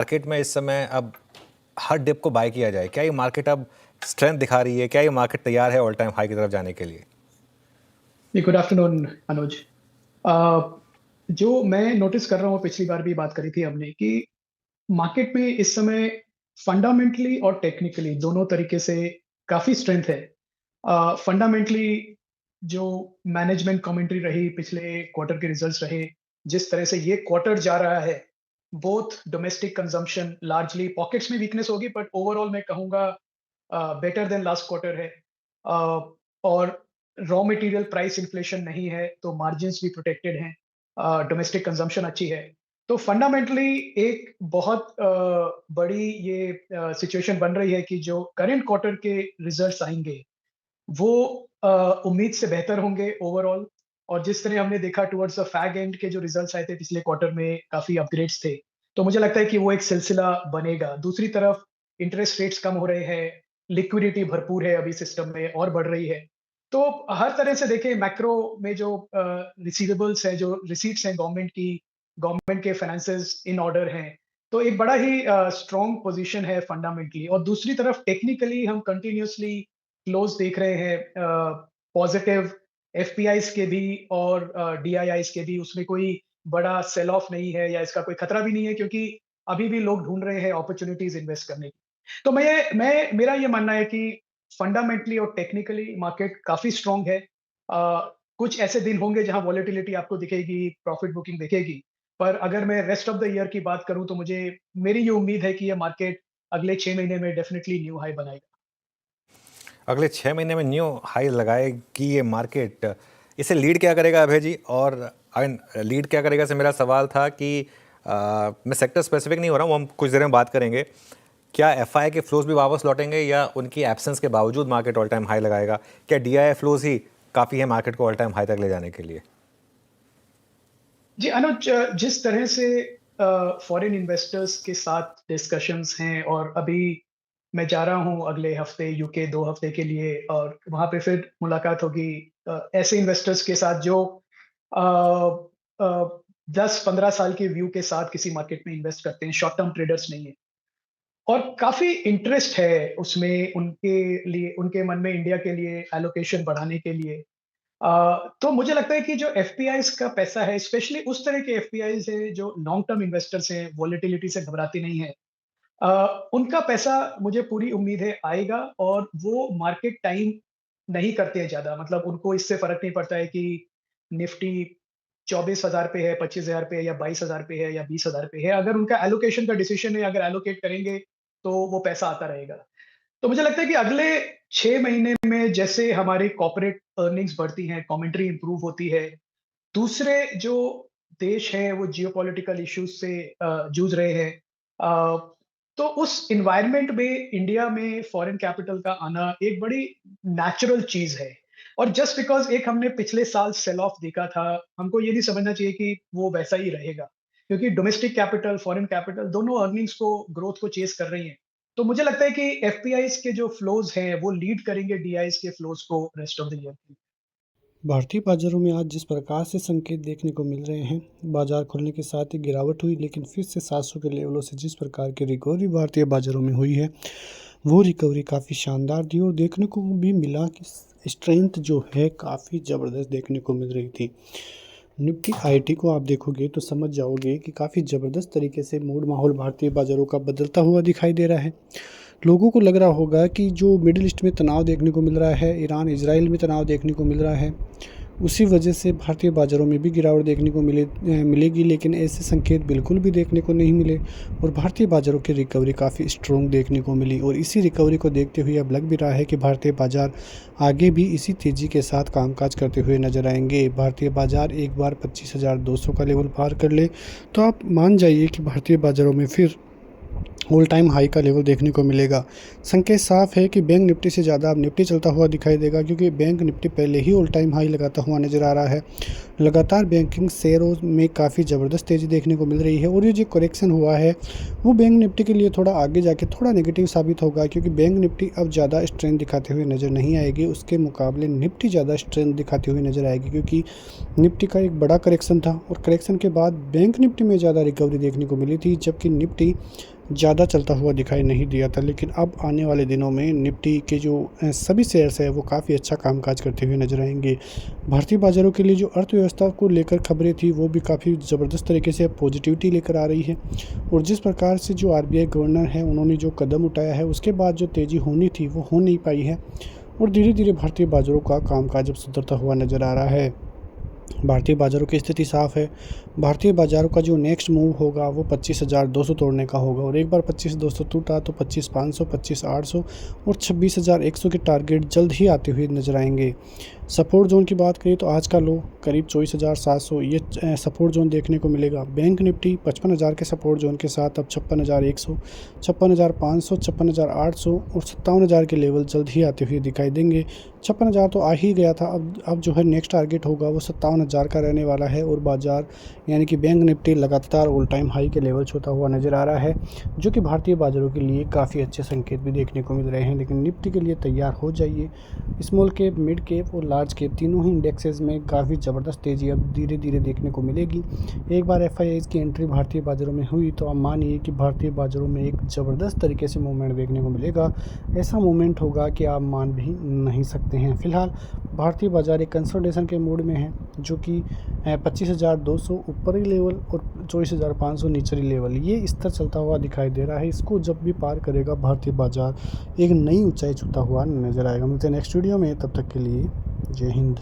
Market में इस समय अब हर डिप को बाय किया जाए, क्या ये मार्केट अब स्ट्रेंथ दिखा रही है? क्या ये मार्केट तैयार है ऑल टाइम हाई की तरफ जाने के लिए? गुड आफ्टरनून अनुज। अ, जो मैं नोटिस कर रहा हूँ, पिछली बार भी बात करी थी हमने कि मार्केट में इस समय फंडामेंटली और टेक्निकली दोनों तरीके से काफी स्ट्रेंथ है। फंडामेंटली जो मैनेजमेंट कमेंट्री रही, पिछले क्वार्टर के रिजल्ट्स रहे, जिस तरह से ये क्वार्टर जा रहा है, both domestic consumption largely pockets में वीकनेस होगी, बट ओवरऑल मैं कहूंगा बेटर देन लास्ट क्वार्टर है। और रॉ मटेरियल प्राइस इन्फ्लेशन नहीं है, तो मार्जिन्स भी प्रोटेक्टेड हैं। डोमेस्टिक कंजम्पशन अच्छी है। तो फंडामेंटली एक बहुत बड़ी ये सिचुएशन बन रही है कि जो करंट क्वार्टर के रिजल्ट्स आएंगे वो उम्मीद से बेहतर होंगे ओवरऑल। और जिस तरह हमने देखा टुवर्ड्स द फैग एंड के जो रिजल्ट्स आए थे पिछले क्वार्टर में, काफी अपग्रेड्स थे। तो मुझे लगता है कि वो एक सिलसिला बनेगा। दूसरी तरफ इंटरेस्ट रेट्स कम हो रहे हैं, लिक्विडिटी भरपूर है अभी सिस्टम में और बढ़ रही है। तो हर तरह से देखें, मैक्रो में जो रिसीवेबल्स है, जो रिसीट्स हैं गवर्नमेंट की, गवर्नमेंट के फाइनेंसेस इन ऑर्डर हैं, तो एक बड़ा ही स्ट्रॉन्ग पोजीशन है फंडामेंटली। और दूसरी तरफ टेक्निकली हम कंटिन्यूअसली क्लोज देख रहे हैं पॉजिटिव एफपीआईज के भी और डीआईआईज के भी। उसमें कोई बड़ा सेल ऑफ नहीं है या इसका कोई खतरा भी नहीं है, क्योंकि अभी भी लोग ढूंढ रहे हैं अपॉर्चुनिटीज इन्वेस्ट करने की। तो मेरा ये मानना है कि फंडामेंटली और टेक्निकली मार्केट काफी स्ट्रांग है। कुछ ऐसे दिन होंगे जहां वॉलेटिलिटी आपको दिखेगी, प्रॉफिट बुकिंग दिखेगी, पर अगर मैं रेस्ट ऑफ द ईयर की बात करूं तो मेरी ये उम्मीद है कि ये मार्केट अगले 6 महीने में डेफिनेटली न्यू हाई बनाएगा। अगले 6 महीने में न्यू हाई लगाएगी ये मार्केट, इसे लीड क्या करेगा अभय जी? और लीड क्या करेगा से मेरा सवाल था कि मैं सेक्टर स्पेसिफिक नहीं हो रहा हूँ, हम कुछ देर में बात करेंगे। क्या एफआई के फ्लोज भी वापस लौटेंगे या उनकी एब्सेंस के बावजूद मार्केट ऑल टाइम हाई लगाएगा? क्या डीआई फ्लोज ही काफ़ी है मार्केट को ऑल टाइम हाई तक ले जाने के लिए? जी अनुज, जिस तरह से फॉरेन इन्वेस्टर्स के साथ डिस्कशंस हैं, और अभी मैं जा रहा हूं अगले हफ्ते यूके 2 हफ्ते के लिए, और वहां पे फिर मुलाकात होगी ऐसे इन्वेस्टर्स के साथ जो 10-15 साल के व्यू के साथ किसी मार्केट में इन्वेस्ट करते हैं, शॉर्ट टर्म ट्रेडर्स नहीं है। और काफी इंटरेस्ट है उसमें उनके लिए, उनके मन में इंडिया के लिए एलोकेशन बढ़ाने के लिए। तो मुझे लगता है कि जो एफपीआईज का पैसा है, स्पेशली उस तरह के एफपीआईज है जो लॉन्ग टर्म इन्वेस्टर्स हैं, वॉलेटिलिटी से घबराते नहीं है, उनका पैसा मुझे पूरी उम्मीद है आएगा। और वो मार्केट टाइम नहीं करते हैं ज्यादा, मतलब उनको इससे फर्क नहीं पड़ता है कि निफ्टी 24,000 पे है, 25,000 पे है, या 22,000 पे है, या 20,000 पे है। अगर उनका एलोकेशन का डिसीजन है, अगर एलोकेट करेंगे तो वो पैसा आता रहेगा। तो मुझे लगता है कि अगले 6 महीने में जैसे हमारी कॉर्पोरेट अर्निंग्स बढ़ती हैं, कमेंट्री इंप्रूव होती है, दूसरे जो देश हैं वो जियोपॉलिटिकल इश्यूज से जूझ रहे हैं, अ, तो उस इन्वायरमेंट में इंडिया में फॉरेन कैपिटल का आना एक बड़ी नेचुरल चीज है। और जस्ट बिकॉज एक हमने पिछले साल सेल ऑफ देखा था, हमको ये नहीं समझना चाहिए कि वो वैसा ही रहेगा, क्योंकि डोमेस्टिक कैपिटल, फॉरेन कैपिटल दोनों अर्निंग्स को, ग्रोथ को चेस कर रही हैं। तो मुझे लगता है कि एफपीआईज के जो फ्लोज हैं वो लीड करेंगे डीआईज के फ्लोज को रेस्ट ऑफ द ईयर। भारतीय बाजारों में आज जिस प्रकार से संकेत देखने को मिल रहे हैं, बाजार खुलने के साथ ही गिरावट हुई, लेकिन फिर से 700 के लेवलों से जिस प्रकार की रिकवरी भारतीय बाजारों में हुई है, वो रिकवरी काफ़ी शानदार थी। और देखने को भी मिला कि स्ट्रेंथ जो है काफ़ी ज़बरदस्त देखने को मिल रही थी। निफ्टी आईटी को आप देखोगे तो समझ जाओगे कि काफ़ी ज़बरदस्त तरीके से मूड माहौल भारतीय बाज़ारों का बदलता हुआ दिखाई दे रहा है। लोगों को लग रहा होगा कि जो मिडिल ईस्ट में तनाव देखने को मिल रहा है, ईरान इजराइल में तनाव देखने को मिल रहा है, उसी वजह से भारतीय बाज़ारों में भी गिरावट देखने को मिलेगी, लेकिन ऐसे संकेत बिल्कुल भी देखने को नहीं मिले और भारतीय बाज़ारों की रिकवरी काफ़ी स्ट्रॉन्ग देखने को मिली। और इसी रिकवरी को देखते हुए अब लग भी रहा है कि भारतीय बाज़ार आगे भी इसी तेज़ी के साथ कामकाज करते हुए नजर आएंगे। भारतीय बाज़ार एक बार 25,200 का लेवल पार कर ले तो आप मान जाइए कि भारतीय बाज़ारों में फिर ऑल टाइम हाई का लेवल देखने को मिलेगा। संकेत साफ है कि बैंक निफ्टी से ज़्यादा अब निफ्टी चलता हुआ दिखाई देगा, क्योंकि बैंक निफ्टी पहले ही ऑल टाइम हाई लगाता हुआ नज़र आ रहा है। लगातार बैंकिंग शेयरों में काफ़ी ज़बरदस्त तेज़ी देखने को मिल रही है, और ये जो करेक्शन हुआ है वो बैंक निफ्टी के लिए थोड़ा आगे जाके थोड़ा नेगेटिव साबित होगा, क्योंकि बैंक निफ्टी अब ज़्यादा स्ट्रेंथ दिखाते हुए नज़र नहीं आएगी। उसके मुकाबले निफ्टी ज़्यादा स्ट्रेंथ दिखाती हुई नज़र आएगी, क्योंकि निफ्टी का एक बड़ा करेक्शन था और करेक्शन के बाद बैंक निफ्टी में ज़्यादा रिकवरी देखने को मिली थी, जबकि निफ्टी ज़्यादा चलता हुआ दिखाई नहीं दिया था। लेकिन अब आने वाले दिनों में निफ्टी के जो सभी शेयर्स हैं वो काफ़ी अच्छा कामकाज करते हुए नजर आएंगे। भारतीय बाज़ारों के लिए जो अर्थव्यवस्था को लेकर खबरें थी वो भी काफ़ी ज़बरदस्त तरीके से पॉजिटिविटी लेकर आ रही है, और जिस प्रकार से जो आरबीआई गवर्नर है उन्होंने जो कदम उठाया है उसके बाद जो तेज़ी होनी थी वो हो नहीं पाई है, और धीरे धीरे भारतीय बाज़ारों का कामकाज अब सुधरता हुआ नज़र आ रहा है। भारतीय बाज़ारों की स्थिति साफ है। भारतीय बाज़ारों का जो नेक्स्ट मूव होगा वो 25,200 तोड़ने का होगा, और एक बार 25,200 टूटा तो 25,500, 25,800 और 26,100 के टारगेट जल्द ही आते हुए नजर आएंगे। सपोर्ट जोन की बात करें तो आज का लो करीब 24,700 ये सपोर्ट जोन देखने को मिलेगा। बैंक निफ्टी 55,000 के सपोर्ट जोन के साथ अब 56,100, 56,500, 56,800 और 57,000 के लेवल जल्द ही आते हुए दिखाई देंगे। 56,000 तो आ ही गया था, अब जो है नेक्स्ट टारगेट होगा वो 57,000 का रहने वाला है, और बाजार यानी कि बैंक निफ्टी लगातार ऑल टाइम हाई के लेवल छूता हुआ नज़र आ रहा है, जो कि भारतीय बाज़ारों के लिए काफ़ी अच्छे संकेत भी देखने को मिल रहे हैं। लेकिन निफ्टी के लिए तैयार हो जाइए। स्मॉल कैप, मिड कैप और लार्ज कैप तीनों ही इंडेक्सेस में काफ़ी ज़बरदस्त तेज़ी अब धीरे धीरे देखने को मिलेगी। एक बार एफआईआईज़ की एंट्री भारतीय बाज़ारों में हुई तो अब मानिए कि भारतीय बाज़ारों में एक ज़बरदस्त तरीके से मूवमेंट देखने को मिलेगा। ऐसा मूवमेंट होगा कि आप मान भी नहीं सकते हैं। फिलहाल भारतीय बाज़ार एक कंसोलिडेशन के मूड में है, जो कि 25,200 ऊपरी लेवल और 24,500 निचली लेवल, ये स्तर चलता हुआ दिखाई दे रहा है। इसको जब भी पार करेगा भारतीय बाज़ार एक नई ऊंचाई छूता हुआ नजर आएगा। मिलते हैं नेक्स्ट वीडियो में, तब तक के लिए जय हिंद।